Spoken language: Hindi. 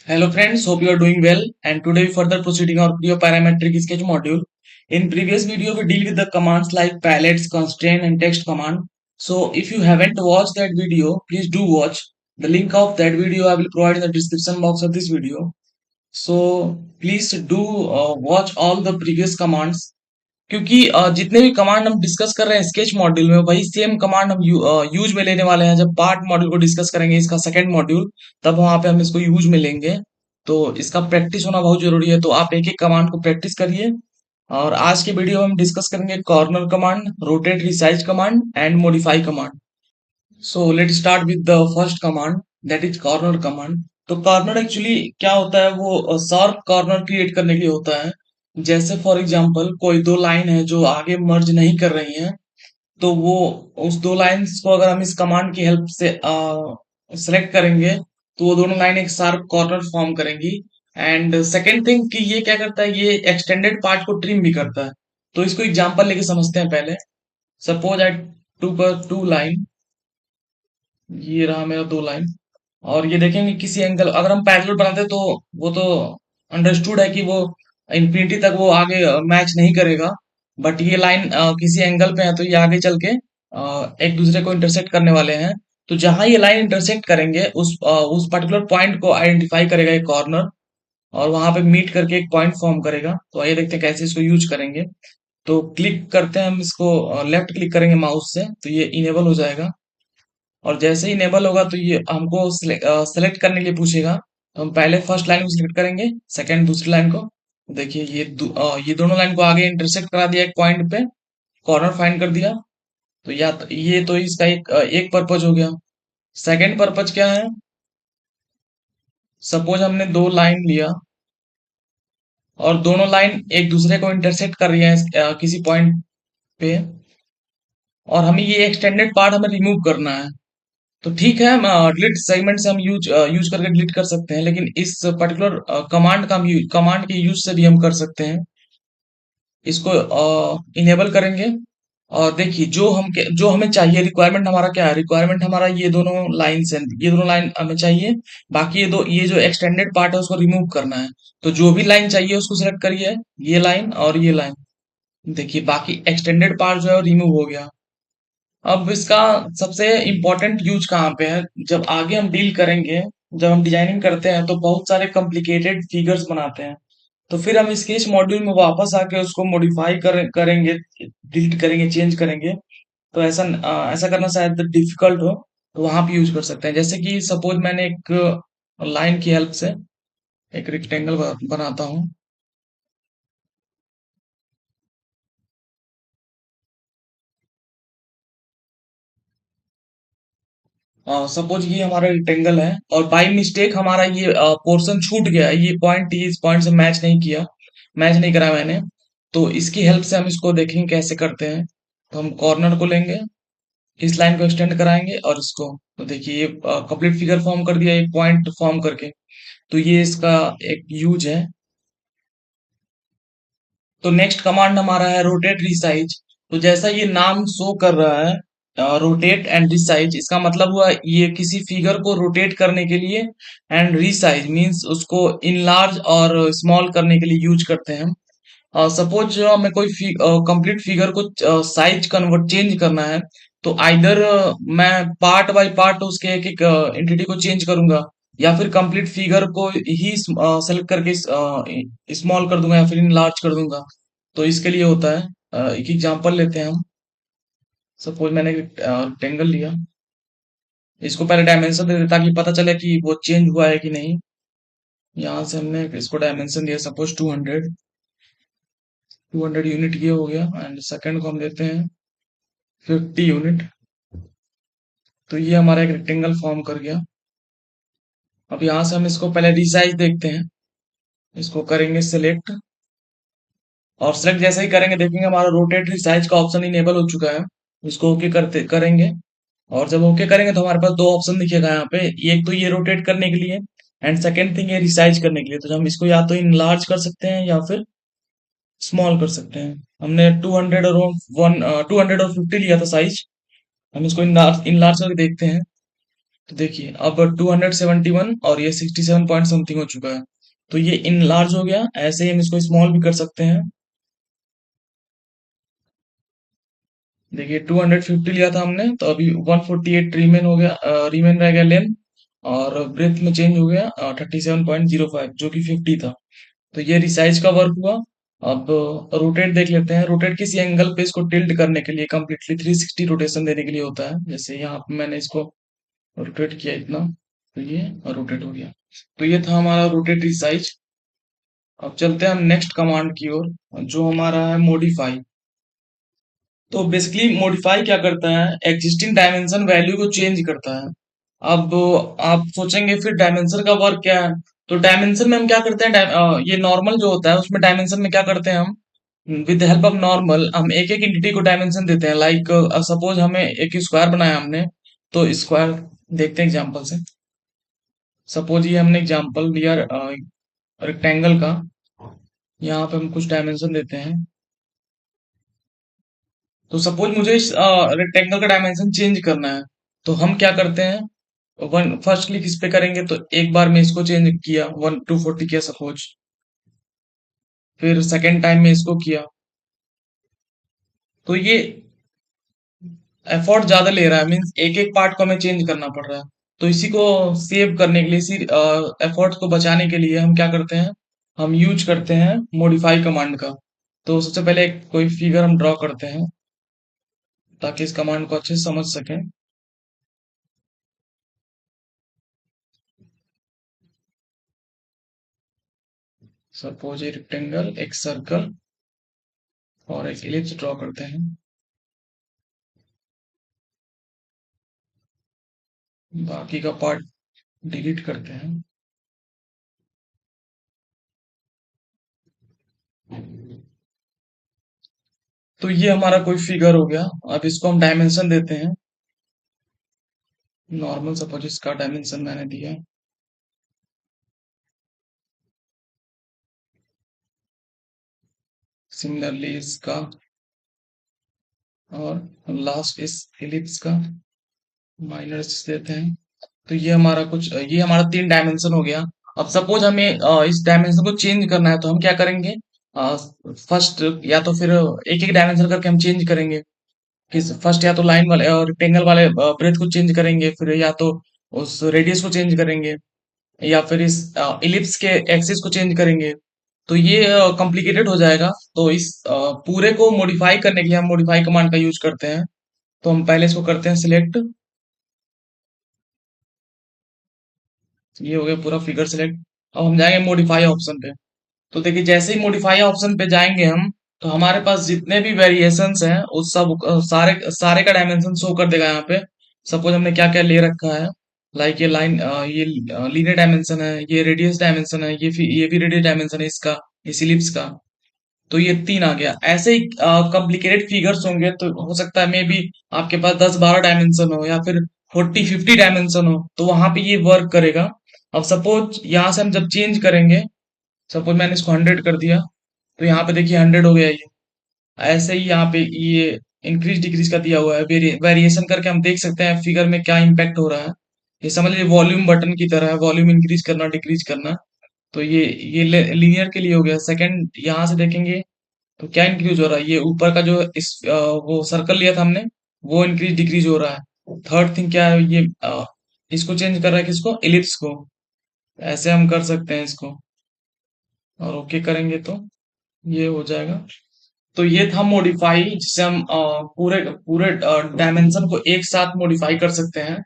Hello friends, hope you are doing well. And today we further proceeding our video parametric sketch module. In previous video we deal with the commands like palettes, constraint and text command. So if you haven't watched that video, please do watch. The link of that video I will provide in the description box of this video. So please do watch all the previous commands क्योंकि जितने भी कमांड हम डिस्कस कर रहे हैं स्केच मॉड्यूल में वही सेम कमांड हम यूज में लेने वाले हैं। जब पार्ट मॉड्यूल को डिस्कस करेंगे इसका सेकंड मॉड्यूल, तब वहां पे हम इसको यूज में लेंगे। तो इसका प्रैक्टिस होना बहुत जरूरी है, तो आप एक एक कमांड को प्रैक्टिस करिए। और आज के वीडियो में हम डिस्कस करेंगे corner command, rotate resize command and modify command. So let start with the first command, that is corner command. तो कॉर्नर एक्चुअली क्या होता है, वो शार्प कॉर्नर क्रिएट करने के लिए होता है। जैसे फॉर एग्जांपल कोई दो लाइन है जो आगे मर्ज नहीं कर रही हैं, तो वो उस दो लाइंस को अगर हम इस कमांड की हेल्प से सेलेक्ट करेंगे तो वो दोनों लाइन एक शार्प कॉर्नर फॉर्म करेंगी। एंड सेकेंड थिंग कि ये क्या करता है, ये एक्सटेंडेड पार्ट को ट्रिम भी करता है। तो इसको एग्जांपल लेके समझते हैं पहले। सपोज आई टू लाइन, ये रहा मेरा दो लाइन। और ये देखेंगे किसी एंगल अगर हम पैरेलल बनाते तो वो तो अंडरस्टूड है कि वो इंफिनिटी तक वो आगे मैच नहीं करेगा। बट ये लाइन किसी एंगल पे है तो ये आगे चल के एक दूसरे को इंटरसेक्ट करने वाले हैं। तो जहां ये लाइन इंटरसेक्ट करेंगे उस पर्टिकुलर पॉइंट को आइडेंटिफाई करेगा एक कॉर्नर, और वहां पे मीट करके एक पॉइंट फॉर्म करेगा। तो आइए देखते हैं कैसे इसको यूज करेंगे। तो क्लिक करते हैं हम इसको, लेफ्ट क्लिक करेंगे माउस से तो ये इनेबल हो जाएगा। और जैसे ही इनेबल होगा तो ये हमको सेलेक्ट करने के लिए पूछेगा। तो हम पहले फर्स्ट लाइन को सिलेक्ट करेंगे, सेकंड दूसरी लाइन को। देखिए ये दोनों लाइन को आगे इंटरसेक्ट करा दिया एक पॉइंट पे, कॉर्नर फाइंड कर दिया। तो ये तो इसका एक पर्पज हो गया। सेकंड पर्पज क्या है, सपोज हमने दो लाइन लिया और दोनों लाइन एक दूसरे को इंटरसेक्ट कर रही है किसी पॉइंट पे, और हमें ये एक्सटेंडेड पार्ट हमें रिमूव करना है। तो ठीक है, हम डिलीट सेगमेंट से हम यूज करके डिलीट कर सकते हैं, लेकिन इस पर्टिकुलर कमांड का हम कमांड के यूज से भी हम कर सकते हैं। इसको इनेबल करेंगे। और देखिए जो हमें चाहिए, रिक्वायरमेंट हमारा क्या है, रिक्वायरमेंट हमारा ये दोनों लाइन्स हैं, ये दोनों लाइन हमें चाहिए। बाकी ये जो एक्सटेंडेड पार्ट है उसको रिमूव करना है। तो जो भी लाइन चाहिए उसको सिलेक्ट करिए, ये लाइन और ये लाइन। देखिए बाकी एक्सटेंडेड पार्ट जो है रिमूव हो गया। अब इसका सबसे इम्पोर्टेंट यूज कहाँ पे है, जब आगे हम डील करेंगे, जब हम डिजाइनिंग करते हैं तो बहुत सारे कॉम्प्लिकेटेड फिगर्स बनाते हैं। तो फिर हम स्केच मॉड्यूल में वापस आके उसको मॉडिफाई करेंगे, डिलीट करेंगे, चेंज करेंगे। तो ऐसा करना शायद डिफिकल्ट हो, तो वहां पे यूज कर सकते हैं। जैसे कि सपोज मैंने एक लाइन की हेल्प से एक रेक्टेंगल बनाता हूँ। सपोज ये हमारा रेक्टेंगल है और बाय मिस्टेक हमारा ये पोर्शन छूट गया, ये पॉइंट इस पॉइंट से मैच नहीं करा मैंने। तो इसकी हेल्प से हम इसको देखेंगे कैसे करते हैं। तो हम कॉर्नर को लेंगे, इस लाइन को एक्सटेंड कराएंगे और इसको, तो देखिए ये कंप्लीट फिगर फॉर्म कर दिया एक पॉइंट फॉर्म करके। तो ये इसका एक यूज है। तो नेक्स्ट कमांड हमारा है रोटेट रिसाइज। तो जैसा ये नाम शो कर रहा है, रोटेट एंड रिसाइज, इसका मतलब हुआ ये किसी फिगर को रोटेट करने के लिए, एंड रिसाइज मींस उसको इनलार्ज और स्मॉल करने के लिए यूज करते हैं। सपोज हमें कोई कंप्लीट फिगर को साइज कन्वर्ट चेंज करना है, तो आइदर मैं पार्ट बाय पार्ट उसके एक एक एंटिटी को चेंज करूंगा, या फिर कंप्लीट फिगर को ही सेलेक्ट करके स्मॉल कर दूंगा या फिर इनलार्ज कर दूंगा। तो इसके लिए होता है। एक एग्जांपल लेते हैं हम। सपोज मैंने एक रेक्टेंगल लिया, इसको पहले डायमेंशन दे दें ताकि पता चले कि वो चेंज हुआ है कि नहीं। यहाँ से हमने इसको डायमेंशन दिया, सपोज 200 यूनिट ये हो गया, एंड सेकंड को हम देते हैं 50 यूनिट। तो ये हमारा एक रेक्टेंगल फॉर्म कर गया। अब यहाँ से हम इसको पहले रिसाइज देखते हैं। इसको करेंगे सिलेक्ट, और सिलेक्ट जैसे ही करेंगे देखेंगे हमारा रोटेट रिसाइज का ऑप्शन इनेबल हो चुका है। इसको ओके करते करेंगे, और जब ओके करेंगे तो हमारे पास दो ऑप्शन दिखेगा यहाँ पे। एक तो ये रोटेट करने के लिए, एंड सेकेंड थिंग ये रिसाइज करने के लिए। तो हम इसको या तो इनलार्ज कर सकते हैं या फिर स्मॉल कर सकते हैं। हमने 200 और 50 लिया था साइज। हम इसको इनलार्ज करके देखते हैं। तो देखिए अब 271 और ये 67 पॉइंट समथिंग हो चुका है। तो ये इन लार्ज हो गया, ऐसे ही हम इसको स्मॉल भी कर सकते हैं। देखिए 250 लिया था हमने, तो अभी 148 रीमेन हो गया, रीमेन रह गया लेंथ। और ब्रेथ में चेंज हो गया 37.05 जो कि 50 था। तो ये रिसाइज का वर्क हुआ। अब रोटेट देख लेते हैं। रोटेट किसी एंगल पे इसको टिल्ट करने के लिए कंप्लीटली 360 रोटेशन देने के लिए होता है। जैसे यहाँ पे मैंने इसको रोटेट किया इतना, तो ये रोटेट हो गया। तो ये था हमारा रोटेट रिसाइज। अब चलते हैं हम नेक्स्ट कमांड की ओर, जो हमारा है मॉडिफाई। तो बेसिकली मॉडिफाई क्या करता है, एग्जिस्टिंग डायमेंशन वैल्यू को चेंज करता है। अब आप सोचेंगे फिर डायमेंशन का वर्क क्या है। तो डायमेंशन में हम क्या करते हैं, ये नॉर्मल जो होता है उसमें डायमेंशन में क्या करते हैं हम, विद हेल्प ऑफ नॉर्मल हम एक एक इंटिटी को डायमेंशन देते हैं। लाइक सपोज हमें एक स्क्वायर बनाया हमने, तो स्क्वायर देखते हैं एग्जांपल से। सपोज ये हमने एग्जांपल लिया रेक्टेंगल का। यहाँ पे हम कुछ डायमेंशन देते हैं। तो सपोज मुझे इस रेक्टेंगल का डायमेंशन चेंज करना है। तो हम क्या करते हैं, वन फर्स्ट क्लिक इस पे करेंगे तो एक बार में इसको चेंज किया, 240 किया सपोज। फिर सेकेंड टाइम में इसको किया। तो ये एफर्ट ज्यादा ले रहा है, मीन्स एक एक पार्ट को हमें चेंज करना पड़ रहा है। तो इसी को सेव करने के लिए, इसी एफर्ट को बचाने के लिए हम क्या करते हैं, हम यूज करते हैं मॉडिफाई कमांड का। तो सबसे पहले कोई फिगर हम ड्रॉ करते हैं ताकि इस कमांड को अच्छे से समझ सकें। सपोज ए रेक्टेंगल, एक सर्कल और एक इलिप्स ड्रॉ करते हैं। बाकी का पार्ट डिलीट करते हैं। तो ये हमारा कोई फिगर हो गया। अब इसको हम डायमेंशन देते हैं नॉर्मल। सपोज इसका डायमेंशन मैंने दिया है। सिमिलरली इसका, और लास्ट इस इलिप्स का माइनस देते हैं। तो ये हमारा कुछ, ये हमारा 3 डायमेंशन हो गया। अब सपोज हमें इस डायमेंशन को चेंज करना है, तो हम क्या करेंगे, फर्स्ट या तो फिर एक एक डायमेंशन करके हम चेंज करेंगे। किस फर्स्ट या तो लाइन वाले और रेक्टेंगल वाले ब्रेथ को चेंज करेंगे, फिर या तो उस रेडियस को चेंज करेंगे, या फिर इस इलिप्स के एक्सिस को चेंज करेंगे। तो ये कॉम्प्लिकेटेड हो जाएगा। तो इस पूरे को मॉडिफाई करने के लिए हम मॉडिफाई कमांड का यूज करते हैं। तो हम पहले इसको करते हैं सिलेक्ट। ये हो गया पूरा फिगर सिलेक्ट। अब हम जाएंगे मॉडिफाई ऑप्शन पे। तो देखिए जैसे ही मॉडिफाई ऑप्शन पे जाएंगे हम, तो हमारे पास जितने भी वेरिएशंस हैं उस सब सारे सारे का डायमेंशन शो कर देगा यहाँ पे। सपोज हमने क्या क्या ले रखा है, लाइक ये लाइन, ये लीनियर डायमेंशन है, ये रेडियस डायमेंशन है, ये भी रेडियस डायमेंशन है इसका, इस इलिप्स का। तो ये 3 आ गया। ऐसे ही कॉम्प्लिकेटेड फिगर्स होंगे तो हो सकता है मे बी आपके पास 10-12 डायमेंशन हो, या फिर 40-50 डायमेंशन हो, तो वहां पे ये वर्क करेगा। अब सपोज यहाँ से हम जब चेंज करेंगे, सपोज मैंने इसको 100 कर दिया, तो यहाँ पे देखिए 100 हो गया ये। ऐसे ही यहाँ पे ये इंक्रीज डिक्रीज का दिया हुआ है, वेरिएशन करके हम देख सकते हैं फिगर में क्या इम्पैक्ट हो रहा है। ये समझ लीजिए वॉल्यूम बटन की तरह है, वॉल्यूम इंक्रीज करना डिक्रीज करना। तो ये लीनियर के लिए हो गया। सेकंड यहाँ से देखेंगे तो क्या इंक्रीज हो रहा है, ये ऊपर का जो वो सर्कल लिया था हमने, वो इंक्रीज डिक्रीज हो रहा है। थर्ड थिंग क्या है, ये इसको चेंज कर रहा है, किसको, इलिप्स को। ऐसे हम कर सकते हैं इसको, और ओके करेंगे तो ये हो जाएगा। तो ये था मॉडिफाई, जिससे हम पूरे पूरे डायमेंशन को एक साथ मॉडिफाई कर सकते हैं।